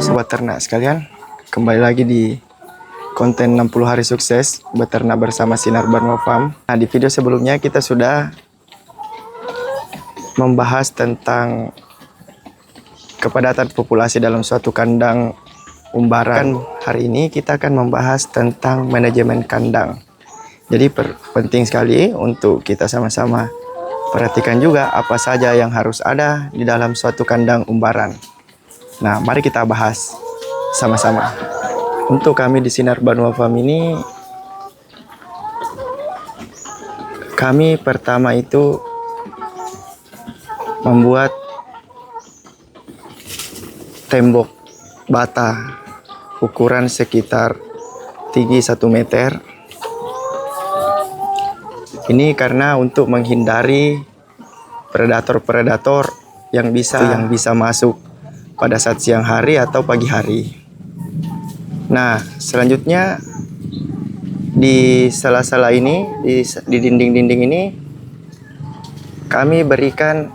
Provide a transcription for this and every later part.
Halo sobat ternak sekalian, kembali lagi di konten 60 hari sukses beternak bersama Sinar Banua Farm. Nah, di video sebelumnya kita sudah membahas tentang kepadatan populasi dalam suatu kandang umbaran. Hari ini kita akan membahas tentang manajemen kandang. Jadi penting sekali untuk kita sama-sama perhatikan juga apa saja yang harus ada di dalam suatu kandang umbaran. Nah, mari kita bahas sama-sama. Untuk kami di Sinar Banua Farm ini, kami pertama itu membuat tembok bata ukuran sekitar tinggi 1 meter. Ini karena untuk menghindari predator-predator yang bisa masuk pada saat siang hari atau pagi hari. Nah, selanjutnya di sela-sela ini, di dinding-dinding ini, kami berikan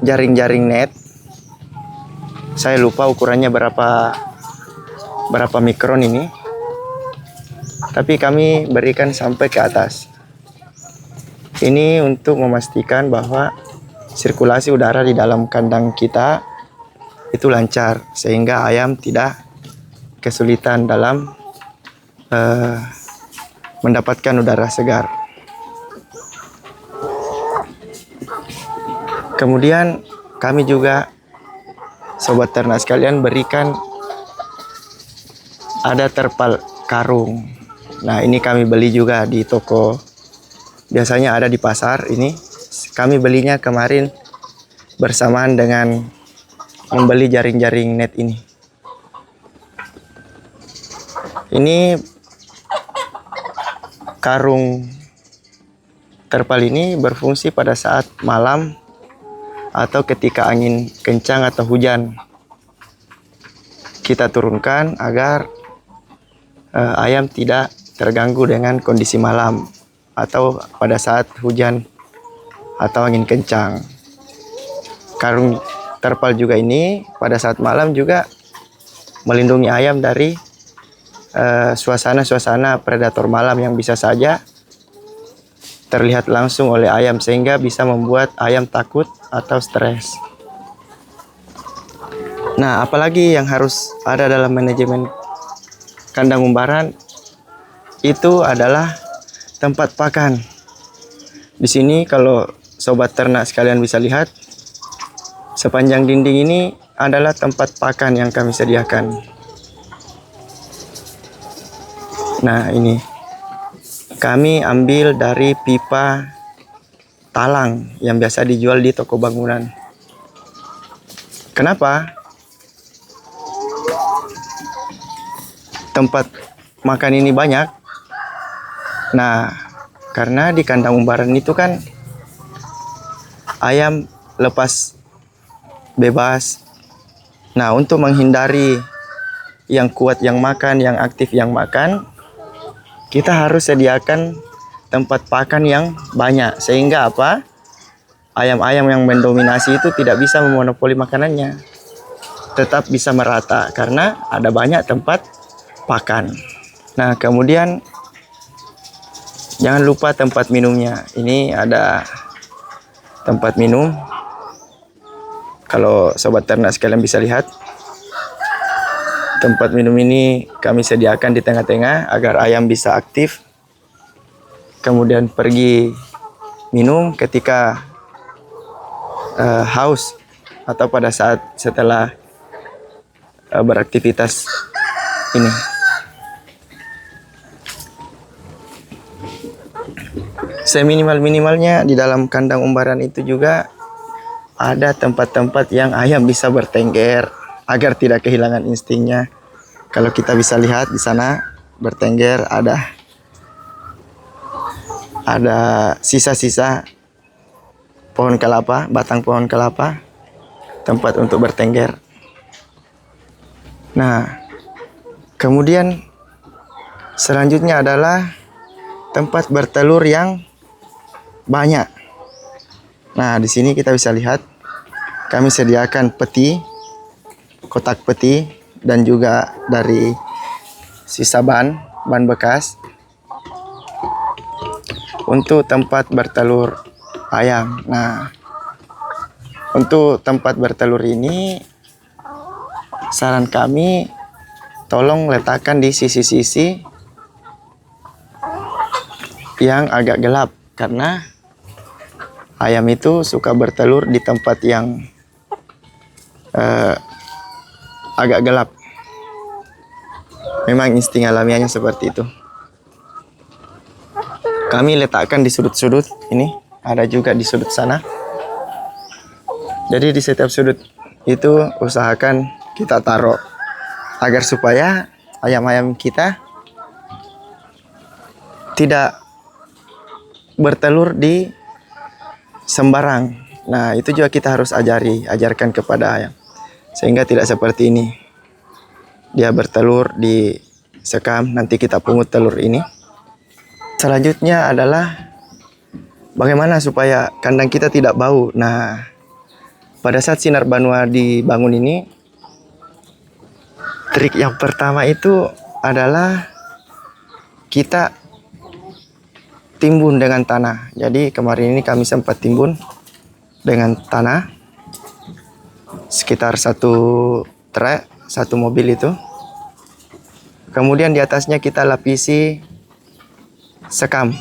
jaring-jaring net. Saya lupa ukurannya berapa mikron ini, tapi kami berikan sampai ke atas. Ini untuk memastikan bahwa sirkulasi udara di dalam kandang kita itu lancar, sehingga ayam tidak kesulitan dalam mendapatkan udara segar. Kemudian kami juga, sobat ternak sekalian, berikan ada terpal karung. Nah, ini kami beli juga di toko, biasanya ada di pasar. Ini kami belinya kemarin bersamaan dengan membeli jaring-jaring net ini. Ini karung terpal ini berfungsi pada saat malam atau ketika angin kencang atau hujan. Kita turunkan agar ayam tidak terganggu dengan kondisi malam atau pada saat hujan atau angin kencang. Karung terpal juga ini pada saat malam juga melindungi ayam dari suasana-suasana predator malam yang bisa saja terlihat langsung oleh ayam, sehingga bisa membuat ayam takut atau stres. Nah, apalagi yang harus ada dalam manajemen kandang umbaran itu adalah tempat pakan. Di sini kalau sobat ternak sekalian bisa lihat, sepanjang dinding ini adalah tempat pakan yang kami sediakan. Nah, ini kami ambil dari pipa talang yang biasa dijual di toko bangunan. Kenapa? Tempat makan ini banyak. Nah, karena di kandang umbaran itu kan ayam lepas bebas. Nah, untuk menghindari yang kuat yang makan, yang aktif yang makan, kita harus sediakan tempat pakan yang banyak, sehingga apa? Ayam-ayam yang mendominasi itu tidak bisa memonopoli makanannya, tetap bisa merata karena ada banyak tempat pakan. Nah, kemudian jangan lupa tempat minumnya. Ini ada tempat minum. Kalau sobat ternak sekalian bisa lihat, tempat minum ini kami sediakan di tengah-tengah agar ayam bisa aktif. Kemudian pergi minum ketika haus atau pada saat setelah beraktivitas ini. Seminimal-minimalnya di dalam kandang umbaran itu juga ada tempat-tempat yang ayam bisa bertengger agar tidak kehilangan instingnya. Kalau kita bisa lihat di sana bertengger ada sisa-sisa pohon kelapa, batang pohon kelapa, tempat untuk bertengger. Nah, kemudian selanjutnya adalah tempat bertelur yang banyak. Nah, di sini kita bisa lihat kami sediakan peti, kotak peti dan juga dari sisa ban bekas untuk tempat bertelur ayam. Nah, untuk tempat bertelur ini saran kami tolong letakkan di sisi-sisi yang agak gelap, karena ayam itu suka bertelur di tempat yang agak gelap. Memang insting alamiahnya seperti itu. Kami letakkan di sudut-sudut ini, ada juga di sudut sana. Jadi di setiap sudut itu usahakan kita taruh agar supaya ayam-ayam kita tidak bertelur di sembarang. Nah, itu juga kita harus ajarkan kepada ayam, sehingga tidak seperti ini. Dia bertelur di sekam, nanti kita pungut telur ini. Selanjutnya adalah bagaimana supaya kandang kita tidak bau. Nah, pada saat sinar banua dibangun ini, trik yang pertama itu adalah kita timbun dengan tanah. Jadi kemarin ini kami sempat timbun dengan tanah sekitar 1 trek, 1 mobil itu. Kemudian di atasnya kita lapisi sekam.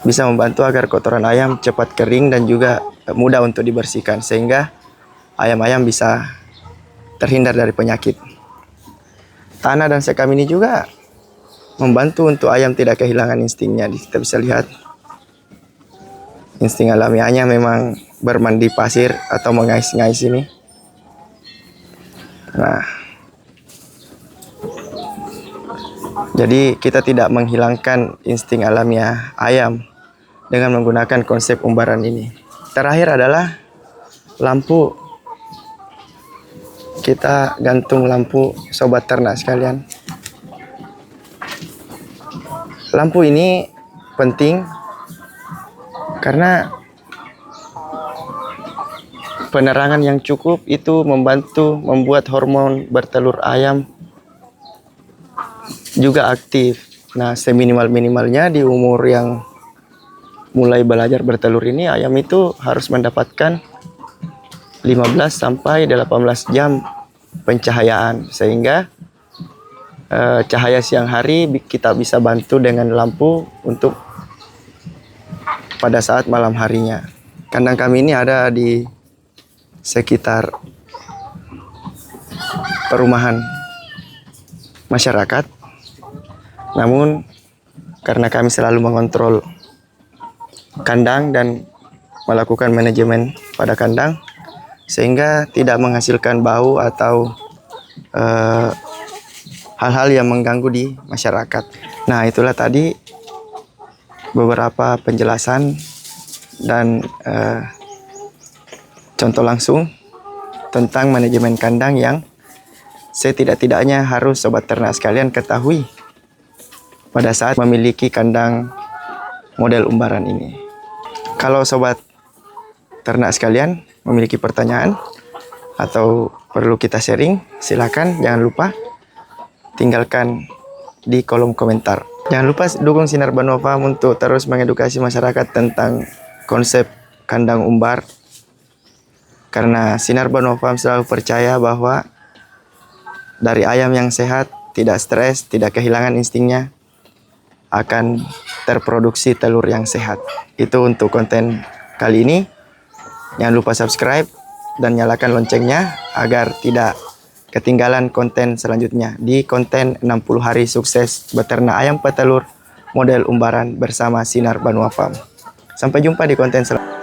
Bisa membantu agar kotoran ayam cepat kering dan juga mudah untuk dibersihkan, sehingga ayam-ayam bisa terhindar dari penyakit. Tanah dan sekam ini juga membantu untuk ayam tidak kehilangan instingnya. Kita bisa lihat insting alamiahnya memang bermandi pasir atau mengais-ngais ini. Nah, jadi kita tidak menghilangkan insting alamiah ayam dengan menggunakan konsep umbaran ini. Terakhir adalah lampu. Kita gantung lampu, sobat ternak sekalian. Lampu ini penting karena penerangan yang cukup itu membantu membuat hormon bertelur ayam juga aktif. Nah, seminimal-minimalnya di umur yang mulai belajar bertelur ini, ayam itu harus mendapatkan 15 sampai 18 jam pencahayaan, sehingga cahaya siang hari kita bisa bantu dengan lampu untuk pada saat malam harinya. Kandang kami ini ada di sekitar perumahan masyarakat. Namun karena kami selalu mengontrol kandang dan melakukan manajemen pada kandang, sehingga tidak menghasilkan bau atau hal-hal yang mengganggu di masyarakat. Nah, itulah tadi beberapa penjelasan dan contoh langsung tentang manajemen kandang yang setidak-tidaknya harus sobat ternak sekalian ketahui pada saat memiliki kandang model umbaran ini. Kalau sobat ternak sekalian memiliki pertanyaan atau perlu kita sharing, silakan jangan lupa tinggalkan di kolom komentar. Jangan lupa dukung Sinar Banua Farm untuk terus mengedukasi masyarakat tentang konsep kandang umbar. Karena Sinar Banua Farm selalu percaya bahwa dari ayam yang sehat, tidak stres, tidak kehilangan instingnya, akan terproduksi telur yang sehat. Itu untuk konten kali ini. Jangan lupa subscribe dan nyalakan loncengnya agar tidak ketinggalan konten selanjutnya di konten 60 hari sukses beternak ayam petelur model umbaran bersama Sinar Banua Farm. Sampai jumpa di konten selanjutnya.